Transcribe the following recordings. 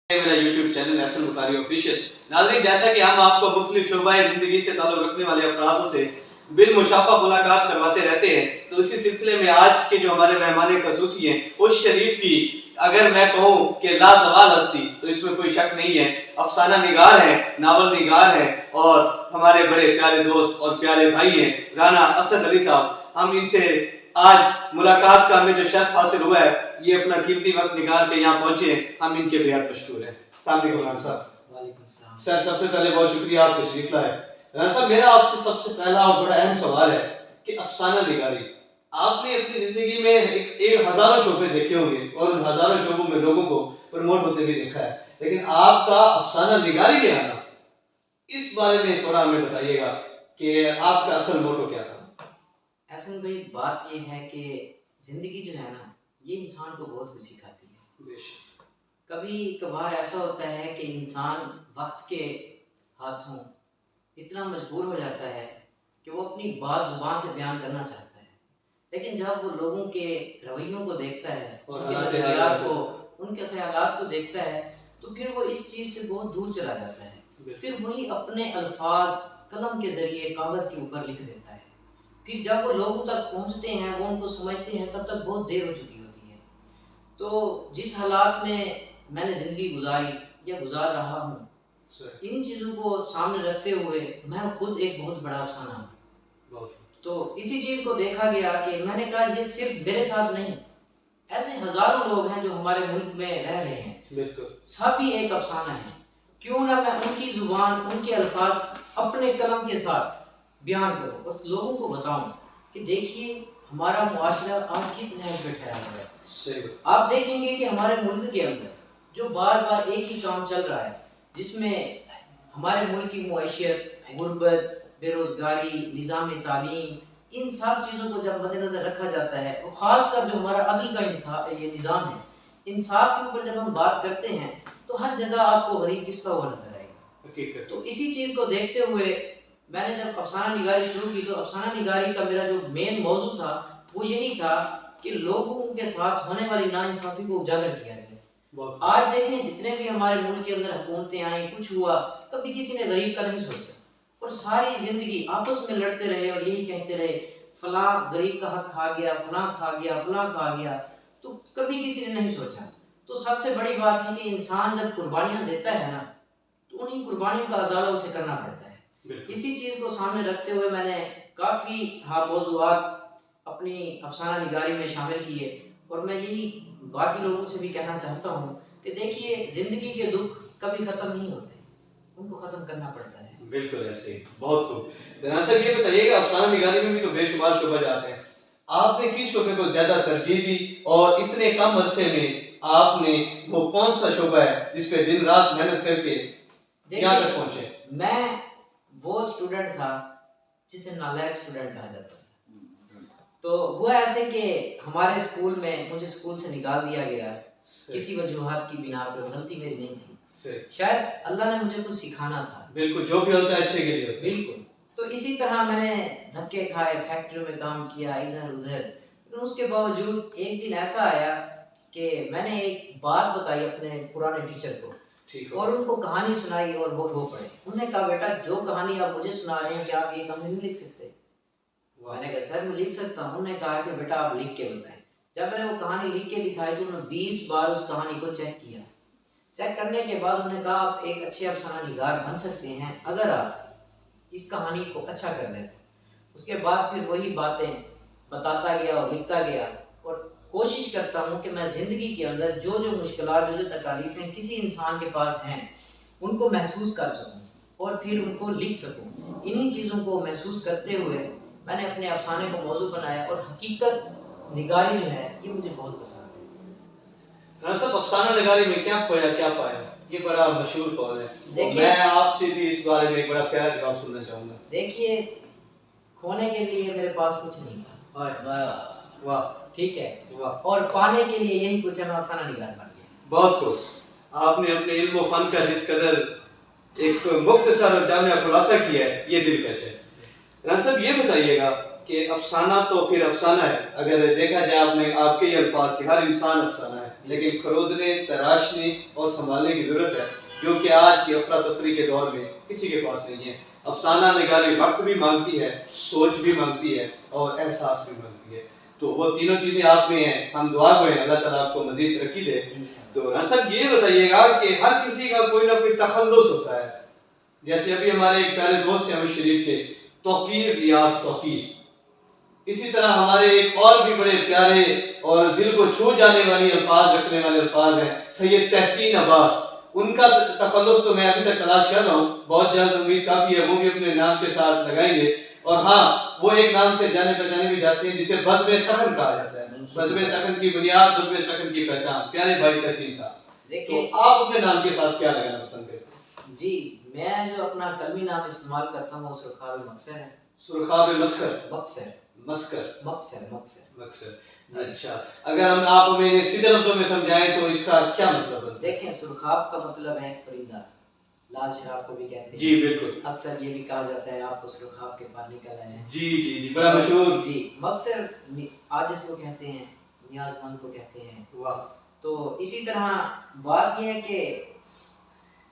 میرا YouTube channel احسن بخاری official. ناظرین، جیسا کہ ہم آپ کو مختلف شعبہ زندگی سے تعلق رکھنے والے افرادوں سے بالمشافہ ملاقات کرواتے رہتے ہیں، تو اسی سلسلے میں آج کے جو ہمارے مہمان خصوصی ہیں اس شریف کی اگر میں کہوں کہ لازوال ہستی تو اس میں کوئی شک نہیں ہے۔ افسانہ نگار ہیں، ناول نگار ہیں اور ہمارے بڑے پیارے دوست اور پیارے بھائی ہیں رانا اسد علی صاحب۔ ہم ان سے آج ملاقات کا ہمیں جو شرف حاصل ہوا ہے، یہ اپنا قیمتی وقت نکال کے یہاں پہنچے ہیں، ہم ان کے بےحد مشکور ہیں۔ السلام علیکم رانا صاحب۔ وعلیکم السلام سر، سب سے پہلے بہت شکریہ آپ تشریف لائے۔ رانا صاحب، میرا آپ سے سب سے پہلا اور بڑا اہم سوال ہے کہ افسانہ نگاری، آپ نے اپنی زندگی میں ایک ہزاروں شعبے دیکھے ہوں گے اور ان ہزاروں شعبوں میں لوگوں کو پروموٹ ہوتے بھی دیکھا ہے، لیکن آپ کا افسانہ نگاری میں آنا، اس بارے میں تھوڑا ہمیں بتائیے گا کہ آپ کا اصل موٹو کیا تھا؟ احسن بھائی، بات یہ ہے کہ زندگی جو ہے نا، یہ انسان کو بہت کچھ سکھاتی ہے۔ کبھی کبھار ایسا ہوتا ہے کہ انسان وقت کے ہاتھوں اتنا مجبور ہو جاتا ہے کہ وہ اپنی بات زبان سے بیان کرنا چاہتا ہے، لیکن جب وہ لوگوں کے رویوں کو دیکھتا ہے، ان کے خیالات کو دیکھتا ہے، تو پھر وہ اس چیز سے بہت دور چلا جاتا ہے۔ پھر وہی اپنے الفاظ قلم کے ذریعے کاغذ کے اوپر لکھ دیتا ہے۔ پھر جب وہ لوگوں تک پہنچتے ہیں، وہ ان کو سمجھتے ہیں، تب تک بہت دیر ہو چکی ہوتی ہے۔ تو جس حالات میں میں نے زندگی گزاری یا گزار رہا ہوں، ان چیزوں کو سامنے رکھتے ہوئے میں خود ایک بہت بڑا افسانہ ہوں۔ تو اسی چیز کو دیکھا گیا کہ میں نے کہا یہ صرف میرے ساتھ نہیں، ایسے ہزاروں لوگ ہیں جو ہمارے ملک میں رہ رہے ہیں، سب ہی ایک افسانہ ہے۔ کیوں نہ میں ان کی زبان، ان کے الفاظ اپنے قلم کے ساتھ بیان کروں اور لوگوں کو بتاؤں کہ دیکھیے ہمارا معاشرہ آج کس نہج پہ ٹھہرا ہوا ہے۔ آپ دیکھیں گے کہ ہمارے ملک کے اندر جو بار بار ایک ہی کام چل رہا ہے، جس میں ہمارے ملک کی معیشت، غربت، بے روزگاری، نظام تعلیم، ان سب چیزوں کو جب مد نظر رکھا جاتا ہے، اور خاص کر جو ہمارا عدل کا یہ نظام ہے، انصاف کے اوپر جب ہم بات کرتے ہیں تو ہر جگہ آپ کو غریب پستا ہوا نظر آئے گا۔ تو اسی چیز کو دیکھتے ہوئے میں نے جب افسانہ نگاری شروع کی، تو افسانہ نگاری کا میرا جو مین موضوع تھا وہ یہی تھا کہ لوگوں کے ساتھ ہونے والی ناانصافی کو اجاگر کیا جائے۔ آج دیکھیں جتنے بھی ہمارے ملک کے اندر حکومتیں آئیں، کچھ ہوا، کبھی کسی نے غریب کا نہیں سوچا، اور ساری زندگی آپس میں لڑتے رہے اور یہی کہتے رہے فلاں غریب کا حق کھا گیا، فلاں کھا گیا، فلاں کھا گیا، تو کبھی کسی نے نہیں سوچا۔ تو سب سے بڑی بات ہے کہ انسان جب قربانیاں دیتا ہے نا، تو انہیں قربانیوں کا ازالہ اسے کرنا پڑتا ہے۔ اسی چیز کو سامنے رکھتے ہوئے میں نے کافی موضوعات اپنی افسانہ نگاری میں شامل کیے، اور میں یہی باقی لوگوں سے بھی کہنا چاہتا ہوں کہ دیکھیے زندگی کے دکھ کبھی ختم نہیں ہوتے، ان کو ختم کرنا پڑتا ہے۔ بالکل ایسے ہی، بہت خوب۔ رانا صاحب، یہ بتائیے کہ افسانہ نگاری میں بھی تو بے شمار شعبہ جاتے ہیں، آپ نے کس شعبے کو زیادہ ترجیح دی اور اتنے کم عرصے میں آپ نے وہ کون سا شعبہ ہے جس پہ دن رات محنت کر کے یہاں تک پہنچے؟ میں وہ اسٹوڈنٹ تھا جسے نالائق اسٹوڈنٹ کہا جاتا تھا۔ تو ہوا ایسے کہ ہمارے اسکول میں مجھے اسکول سے نکال دیا گیا، کسی وجوہات کی بنا پر، غلطی میری نہیں تھی، شاید اللہ نے مجھے کچھ سکھانا تھا۔ بالکل، جو بھی ہوتا ہے اچھے کے لیے۔ بالکل۔ تو اسی طرح میں نے دھکے کھائے، فیکٹریوں میں کام کیا، ادھر ادھر، لیکن اس کے باوجود ایک دن ایسا آیا کہ میں نے ایک بات بتائی اپنے پرانے ٹیچر کو، اور ان کو کہانی سنائی اور وہ رو پڑے۔ انہوں نے کہا بیٹا جو کہانی آپ مجھے سنا رہے ہیں، کیا آپ یہ کہانی نہیں لکھ سکتے؟ میں نے کہا سر میں لکھ سکتا ہوں۔ انہوں نے کہا کہ بیٹا آپ لکھ کے بتائیں۔ جب میں نے وہ کہانی لکھ کے دکھائی تو انہوں نے 20 بار اس کہانی کو چیک کیا۔ چیک کرنے کے بعد انہوں نے کہا آپ ایک اچھے افسانہ نگار بن سکتے ہیں اگر آپ اس کہانی کو اچھا کر لیں۔ اس کے بعد پھر وہی باتیں بتاتا گیا اور لکھتا گیا، اور کوشش کرتا ہوں کہ میں زندگی کے اندر جو جو مشکلات، جو جو تکالیفیں کسی انسان کے پاس ہیں، ان کو محسوس کر سکوں اور پھر ان کو لکھ سکوں۔ انہی چیزوں کو محسوس کرتے ہوئے میں نے اپنے افسانے کو موضوع بنایا، اور حقیقت نگاری جو ہے یہ مجھے بہت پسند ہے۔ رانا صاحب، افسانہ نگاری میں کیا کھویا کیا پایا، یہ بڑا مشہور قول ہے، میں آپ سے بھی اس بارے میں ایک بڑا پیارا جواب سننا چاہوں گا۔ دیکھیے کھونے کے لیے میرے پاس کچھ نہیں تھا، واہ، ٹھیک ہے، اور پانے کے لیے یہی کچھ ہے، میں افسانہ نگار بن گیا۔ بہت خوب، آپ نے اپنے علم و فن کا جس قدر ایک مختصر اور جامع خلاصہ کیا ہے، یہ دلکش ہے۔ رانا صاحب، یہ بتائیے گا کہ افسانہ تو پھر افسانہ ہے، اگر دیکھا جائے آپ نے آپ کے یہ الفاظ کہ ہر انسان افسانہ ہے، لیکن خرودنے، تراشنے اور سنبھالنے کی ضرورت ہے، جو کہ آج کی افراتفری کے دور میں کسی کے پاس نہیں ہے۔ افسانہ نگاری وقت بھی مانگتی ہے، سوچ بھی مانگتی ہے اور احساس بھی مانگتی ہے، تو وہ تینوں چیزیں آپ میں ہیں۔ ہم دعا گوئے اللہ تعالیٰ آپ کو مزید ترقی دے۔ تو رسد یہ بتائیے گا کہ ہر کسی کا کوئی نہ کوئی تخلص ہوتا ہے، جیسے ابھی ہمارے ایک پیارے دوست ہیں امیر شریف کے، توقیر ریاض توقیر، اسی طرح ہمارے ایک اور بھی بڑے پیارے اور دل کو چھو جانے والی الفاظ رکھنے والے الفاظ ہیں سید تحسین عباس، ان کا تخلص تو میں ابھی تک تلاش کر رہا ہوں، بہت جلد امید کافی ہے وہ بھی اپنے نام کے ساتھ لگائیں گے۔ اور ہاں، وہ ایک نام سے جانے پہچانے بھی جاتے ہیں جسے بزم سخن کہا جاتا ہے۔ بزم سخن کی بنیاد، بزم سخن کی پہچان، پیارے بھائی تحسین صاحب، تو آپ اپنے نام کے ساتھ کیا لگانا پسند کرتے ہیں؟ جی، میں جو اپنا کلمی نام استعمال کرتا ہوں وہ سرخاب مقصر ہے۔ سرخاب مسکر، مقصر، مسکر، مقصر، مقصر، مقصر۔ اچھا، اگر ہم آپ ہمیں سیدھے لفظوں میں سمجھائیں تو اس کا کیا مطلب ہے؟ دیکھیں، سرخاب کا مطلب ہے پرندہ، لال شراب کو بھی کہتے ہیں۔ جی بالکل، اکثر یہ بھی کہا جاتا ہے آپ کو سرخاب کے پار نکل آئے ہیں۔ جی جی جی، بڑا مشہور۔ جی، مقصر عاجز کو کہتے ہیں، نیاز مند کو کہتے ہیں۔ واہ۔ تو اسی طرح بات یہ ہے کہ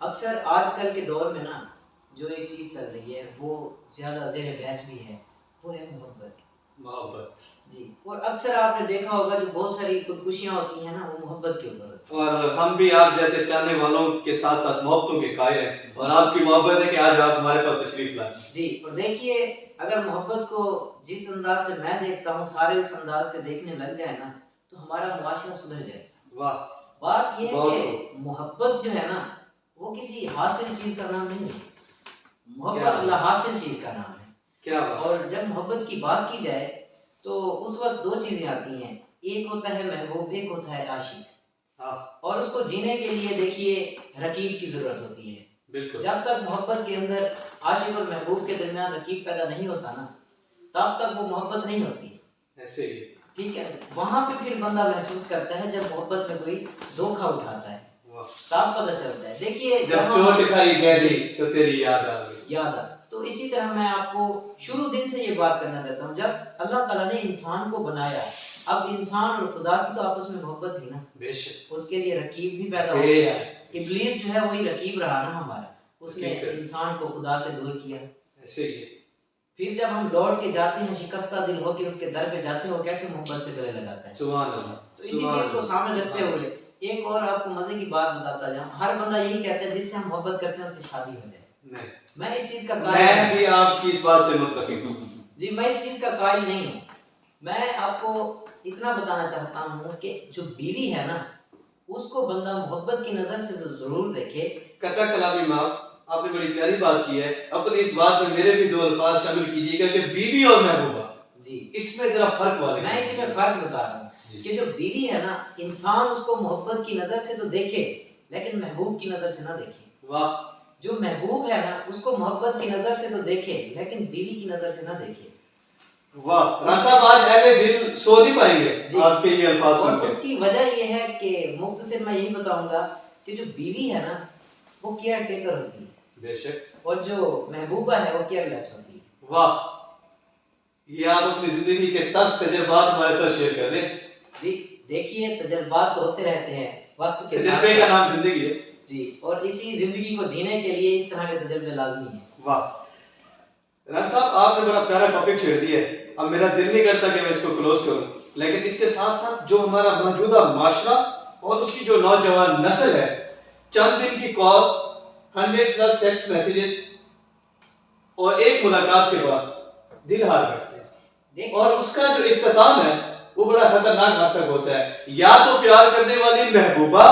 اکثر آج کل کے دور میں نا جو ایک چیز چل رہی ہے وہ زیادہ زیر بحث بھی ہے، وہ ہے محبت۔ محبت، جی، اور اکثر آپ نے دیکھا ہوگا جو بہت ساری خودکشیاں ہوتی ہیں نا وہ محبت کے اوپر ہوتی ہیں، اور ہم بھی آپ جیسے چاہنے والوں کے ساتھ ساتھ محبتوں کے قائل ہیں، اور آپ کی محبت ہے کہ آج آپ ہمارے پاس تشریف لائیں۔ جی، اور دیکھیے اگر محبت کو جس انداز سے میں دیکھتا ہوں سارے اس انداز سے دیکھنے لگ جائے نا تو ہمارا معاشرہ سدھر جائے۔ واہ۔ بات یہ ہے کہ محبت جو ہے نا وہ کسی حاصل چیز کا نام نہیں ہے، محبت لا حاصل چیز کا نام ہے۔ کیا بات۔ اور جب محبت کی بات کی جائے تو اس وقت دو چیزیں آتی ہیں، ایک ہوتا ہے محبوب، ایک ہوتا ہے عاشق، اور اس کو جینے کے لیے دیکھیے رقیب کی ضرورت ہوتی ہے۔ بالکل، جب تک محبت کے اندر عاشق اور محبوب کے درمیان رقیب پیدا نہیں ہوتا نا تب تک وہ محبت نہیں ہوتی۔ ایسے ہی، ٹھیک ہے، وہاں پہ پھر بندہ محسوس کرتا ہے جب محبت میں کوئی دھوکہ اٹھاتا ہے تب پتہ چلتا ہے۔ دیکھیے جب چوٹ کھائی گہری تو تیری یاد آ گئی، یاد آ۔ تو اسی طرح میں آپ کو شروع دن سے یہ بات کرنا چاہتا ہوں، جب اللہ تعالیٰ نے انسان کو بنایا، اب انسان اور خدا کی تو آپس میں محبت تھی نا، بے شک، اس کے لیے رقیب بھی پیدا ہو گیا۔ ابلیس جو ہے وہی رقیب رہا نا ہمارا، اس نے انسان کو خدا سے دور کیا۔ ایسے ہی، پھر جب ہم لوٹ کے جاتے ہیں شکستہ دل ہو کے اس کے در پہ جاتے ہیں، وہ کیسے محبت سے گلے لگاتا ہے۔ سبحان اللہ۔ تو اسی چیز کو سامنے رکھتے ہوئے ایک اور آپ کو مزے کی بات بتاتا جاؤں، ہر بندہ یہی کہتا ہے جس سے ہم محبت کرتے ہیں اس سے شادی ہو جائے۔ نہیں، میں اس چیز کا میں بھی آپ کی اس بات سے متفق ہوں۔ جی، میں اس چیز کا قائل نہیں ہوں۔ میں آپ کو اتنا بتانا چاہتا ہوں کہ جو بیوی ہے نا اس کو بندہ محبت کی نظر سے ضرور دیکھے۔ قطع کلامی معاف، آپ نے بڑی پیاری بات کی ہے، اپنی اس بات میں میرے بھی دو الفاظ شامل کیجیے گا کہ بیوی اور محبوبہ، جی اس میں ذرا فرق واضح میں اسی میں فرق بتا رہا ہوں کہ جو بیوی ہے نا انسان اس کو محبت کی نظر سے تو دیکھے لیکن محبوب کی نظر سے نہ دیکھے۔ واہ۔ جو محبوب ہے نا اس کو محبت کی نظر سے تو دیکھے لیکن بیوی کی نظر سے نہ دیکھے۔ واہ، رانا صاحب آج اہل دل سو نہیں پائیں گے آپ کے یہ الفاظ سن اور کے۔ اس کی وجہ یہ ہے کہ مختصر میں یہی بتاؤں گا کہ جو بیوی ہے نا وہ کیئر ٹیکر ہوتی ہے، بے شک، اور جو محبوبہ ہے وہ کیئر لیس ہوتی ہے۔ واہ، یہ آپ اپنی زندگی کے تک تجربات ہمارے ساتھ شیئر کر رہے ہیں۔ جی دیکھیے تجربات تو ہوتے رہتے ہیں وقت کے ساتھ، تجربے کا نام زندگی ہے۔ جی، اور اسی زندگی کو جینے کے لیے اس طرح کے تجربے لازمی ہیں۔ واہ، رانا صاحب آپ نے بڑا پیارا ٹاپک چھیڑ دیا ہے، اب میرا دل نہیں کرتا کہ میں اس کو کلوز کروں، لیکن اس کے ساتھ ساتھ جو ہمارا موجودہ معاشرہ اور اس کی جو نوجوان نسل ہے، چند دن کی کال، 100+ ٹیکسٹ میسیجز اور ایک ملاقات کے بعد دل ہار بیٹھتے ہیں، اور اس کا جو اختتام ہے وہ بڑا خطرناک حد تک ہوتا ہے، یا تو پیار کرنے والی محبوبہ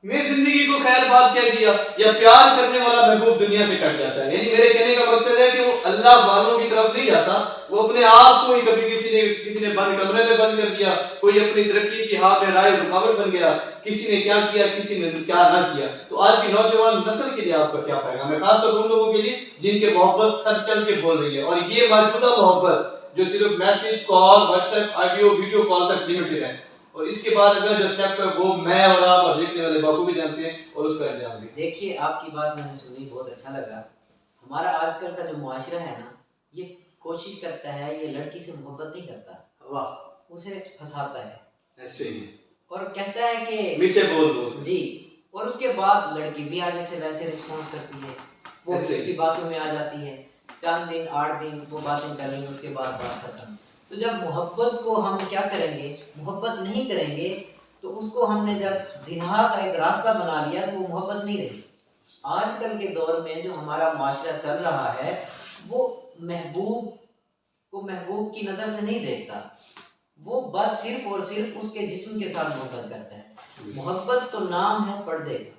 نے زندگی کو خیر بات کہہ دیا یا پیار کرنے والا محبوب دنیا سے کٹ جاتا ہے۔ یعنی میرے کہنے کا مقصد ہے کہ وہ اللہ والوں کی طرف نہیں جاتا، وہ اپنے آپ کو ہی کبھی کسی نے بند کمرے میں بند کر دیا، کوئی اپنی ترقی کی ہاں میں رائے رکاوٹ بن گیا، کسی نے کیا کیا کسی نے کیا نہ کیا۔ تو آج کی نوجوان نسل کے لیے آپ کا کیا پیغام ہے، خاص طور ان لوگوں کے لیے جن کے محبت سر چل کے بول رہی ہے، اور یہ موجودہ محبت جو صرف message, call, WhatsApp, audio, video call تک لمیٹڈ ہے، اور اس کے بعد اگلا جو اسٹیپ ہے وہ میں اور آپ اور دیکھنے والے باپو بھی جانتے ہیں، اور اس کا انجام بھی۔ دیکھیے آپ کی بات میں نے سنی، بہت اچھا لگا۔ ہمارا آج کل کا جو معاشرہ ہے نا یہ کوشش کرتا ہے، یہ لڑکی سے محبت نہیں کرتا، واہ، اسے پھنساتا ہے۔ ایسے ہی اور کہتا ہے کہ میٹھے بول بول جی، اور اس کے بعد لڑکی بھی آگے سے ویسے رسپانس کرتی ہے، وہ ایسے اس کی باتوں میں آ جاتی ہے، چند دن 8 دن وہ باتیں کر لیں، اس کے بعد بات ختم۔ تو جب محبت کو ہم کیا کریں گے، محبت نہیں کریں گے تو اس کو ہم نے جب زنا کا ایک راستہ بنا لیا تو وہ محبت نہیں رہی۔ آج کل کے دور میں جو ہمارا معاشرہ چل رہا ہے وہ محبوب کو محبوب کی نظر سے نہیں دیکھتا، وہ بس صرف اور صرف اس کے جسم کے ساتھ محبت کرتا ہے۔ محبت تو نام ہے پردے کا،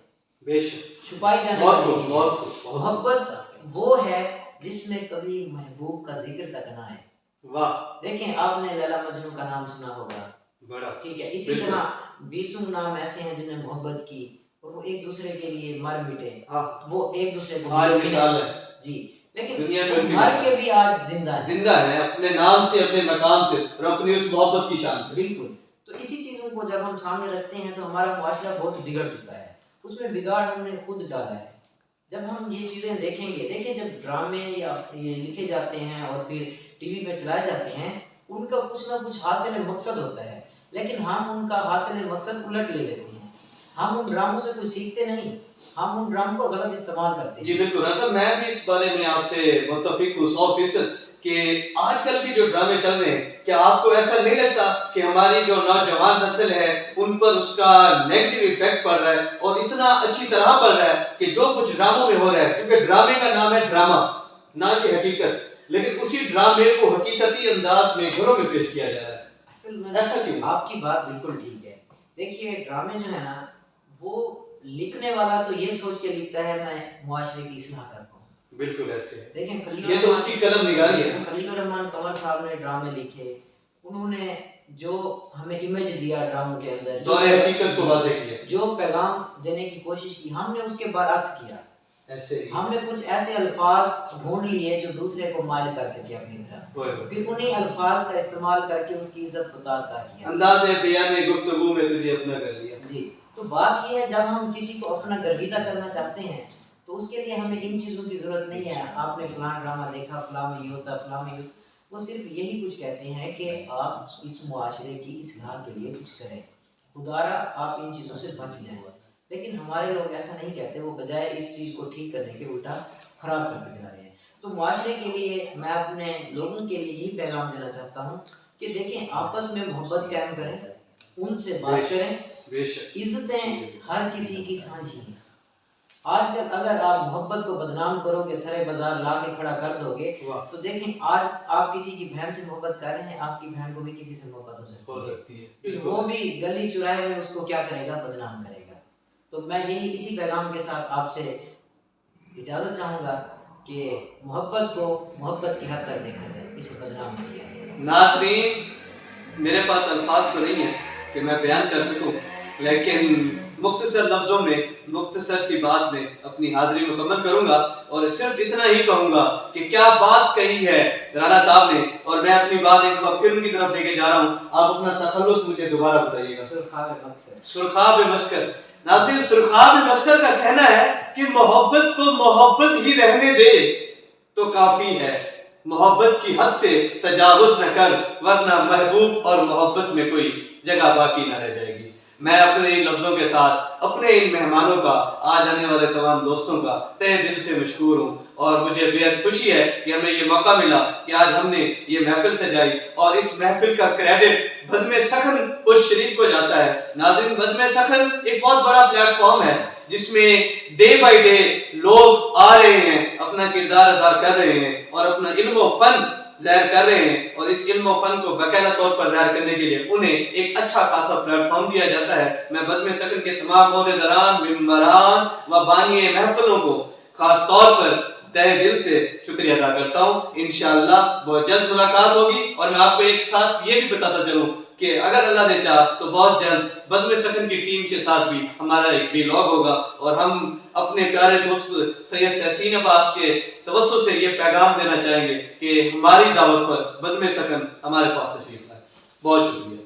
بے شک، چھپائی جانے بہت والی چیز بہت ہے۔ محبت وہ ہے جس میں کبھی محبوب کا ذکر تک نہ آئے۔ واہ، دیکھیں آپ نے لیلا مجنوں کا نام سنا ہوگا، بڑا ٹھیک ہے، اسی طرح 20 نام ایسے ہیں جنہوں نے محبت کی اور وہ ایک دوسرے کے لیے مر مٹے، وہ ایک دوسرے کو آج مثال ہے جی، لیکن دنیا میں ان کی مر کے بھی آج زندہ ہے، زندہ ہے اپنے نام سے، اپنے مقام سے اور اپنی اس محبت کی شان سے۔ بالکل۔ تو اسی چیزوں کو جب ہم سامنے رکھتے ہیں تو ہمارا معاشرہ بہت بگڑ چکا ہے، اس میں بگاڑ ہم نے خود ڈالا ہے۔ جب ہم یہ چیزیں دیکھیں گے، دیکھیں جب ڈرامے یا یہ لکھے جاتے ہیں اور پھر ٹی وی پہ چلائے جاتے ہیں، ان کا کچھ نہ کچھ حاصل مقصد ہوتا ہے، لیکن ہم ان کا حاصل مقصد الٹ لے لیتے ہیں۔ ہم ان ڈراموں سے کچھ سیکھتے نہیں، ہم ان ڈراموں کو غلط استعمال کرتے ہیں۔ جی بالکل، اصل میں بھی اس بارے میں آپ سے متفق ہوں 100% کہ آج کل کی جو ڈرامے چل رہے ہیں، کیا آپ کو ایسا نہیں لگتا کہ ہماری جو نوجوان نسل ہے ان پر اس کا نیگیٹو ایفیکٹ پڑ رہا ہے اور اتنا اچھی طرح پڑ رہا ہے کہ جو کچھ ڈراموں میں ہو رہا ہے، کیونکہ ڈرامے کا نام ہے ڈرامہ نہ کہ حقیقت، لیکن اسی ڈرامے کو حقیقتی انداز میں گھروں میں پیش کیا جا رہا ہے۔ اصل میں ایسا کیوں؟ آپ کی بات بالکل ٹھیک ہے۔ دیکھیے ڈرامے جو ہے نا، وہ لکھنے والا تو یہ سوچ کے لکھتا ہے میں معاشرے کی اصلاح کر پاؤں، بالکل ایسے ہے، دیکھیں یہ تو اس کی قلم نگاری ہے۔ خلیل الرحمن کنور صاحب نے ڈرامے لکھے، انہوں نے جو ہمیں امیج دیا ڈراموں کے اندر، دور حقیقت کو واضح کیا، جو پیغام دینے کی کوشش کی، ہم نے اس کے برعکس کیا۔ ایسے ہی ہم نے کچھ ایسے الفاظ ڈھونڈ لیے جو دوسرے کو مائل کر سکے اپنی طرف، پھر انہی الفاظ کا استعمال کر کے اس کی عزت کو تار کیا، انداز بیان گفتگو میں تجھے اپنا کر لیا۔ جی، تو بات یہ ہے جب ہم کسی کو اپنا گرویدہ کرنا چاہتے ہیں تو اس کے لیے ہمیں ان چیزوں کی ضرورت نہیں ہے۔ آپ نے فلاں ڈرامہ دیکھا، فلاں میں یہ ہوتا، فلاں میں یہ ہوتا، وہ صرف یہی کچھ کہتے ہیں کہ آپ اس معاشرے کی اصلاح کے لیے کچھ کریں، خدارا آپ ان چیزوں سے بچ جائیں۔ لیکن ہمارے لوگ ایسا نہیں کہتے، وہ بجائے اس چیز کو ٹھیک کرنے کے الٹا خراب کر کے جا رہے ہیں۔ تو معاشرے کے لیے میں اپنے لوگوں کے لیے یہی پیغام دینا چاہتا ہوں کہ دیکھیں آپس میں محبت قائم کریں، ان سے بات کریں، عزتیں ہر کسی کی سانجھی ہیں۔ آج کل اگر آپ محبت کو بدنام کرو گے، سرے بازار لا کے کھڑا کر دو گے، تو دیکھیں آج آپ کسی کی بہن سے محبت کر رہے ہیں، آپ کی بہن کو بھی کسی سے محبت ہو سکتی ہے، وہ بھی گلی چراہے میں اس کو کیا کرے گا، بدنام کرے گا۔ تو میں یہی اسی پیغام کے ساتھ آپ سے اجازت چاہوں گا کہ محبت کو محبت کی حد تک دیکھا جائے، اسے بدنام نہیں کیا جائے۔ ناظرین، میرے پاس الفاظ تو نہیں ہیں کہ میں بیان کر سکوں، لیکن مختصر لفظوں میں، مختصر سی بات میں اپنی حاضری مکمل کروں گا اور صرف اتنا ہی کہوں گا کہ کیا بات کہی ہے رانا صاحب نے، اور میں اپنی بات ایک دفعہ پھر ان کی طرف لے کے جا رہا ہوں۔ آپ اپنا تخلص مجھے دوبارہ بتائیے گا۔ سرخاب مسکر، سرخاب مسکر۔ ناظرین، سرخاب مسکر کا کہنا ہے کہ محبت کو محبت ہی رہنے دے تو کافی ہے، محبت کی حد سے تجاوز نہ کر، ورنہ محبوب اور محبت میں کوئی جگہ باقی نہ رہ جائے گی۔ میں اپنے ان لفظوں کے ساتھ اپنے ان مہمانوں کا، آج آنے والے تمام دوستوں کا تہ دل سے مشکور ہوں، اور مجھے بےحد خوشی ہے کہ ہمیں یہ موقع ملا کہ آج ہم نے یہ محفل سجائی، اور اس محفل کا کریڈٹ بزم سخن اس شریف کو جاتا ہے۔ ناظرین، بزم سخن ایک بہت بڑا پلیٹ فارم ہے جس میں ڈے بائی ڈے لوگ آ رہے ہیں، اپنا کردار ادا کر رہے ہیں اور اپنا علم و فن ظاہر کر رہے ہیں، اور اس علم و فن کو باقاعدہ طور پر ظاہر کرنے کے لیے انہیں ایک اچھا خاصا پلیٹ فارم دیا جاتا ہے۔ میں بزم سخن کے تمام عہدیداران، ممبران و بانی محفلوں کو خاص طور پر تہ دل سے شکریہ ادا کرتا ہوں۔ انشاءاللہ بہت جلد ملاقات ہوگی، اور میں آپ کو ایک ساتھ یہ بھی بتاتا چلوں کہ اگر اللہ نے چاہا تو بہت جلد بزم سخن کی ٹیم کے ساتھ بھی ہمارا ایک ویلاگ ہوگا، اور ہم اپنے پیارے دوست سید تحسین عباس کے توسط سے یہ پیغام دینا چاہیں گے کہ ہماری دعوت پر بزم سخن ہمارے پاس تشریف لائے۔ بہت شکریہ۔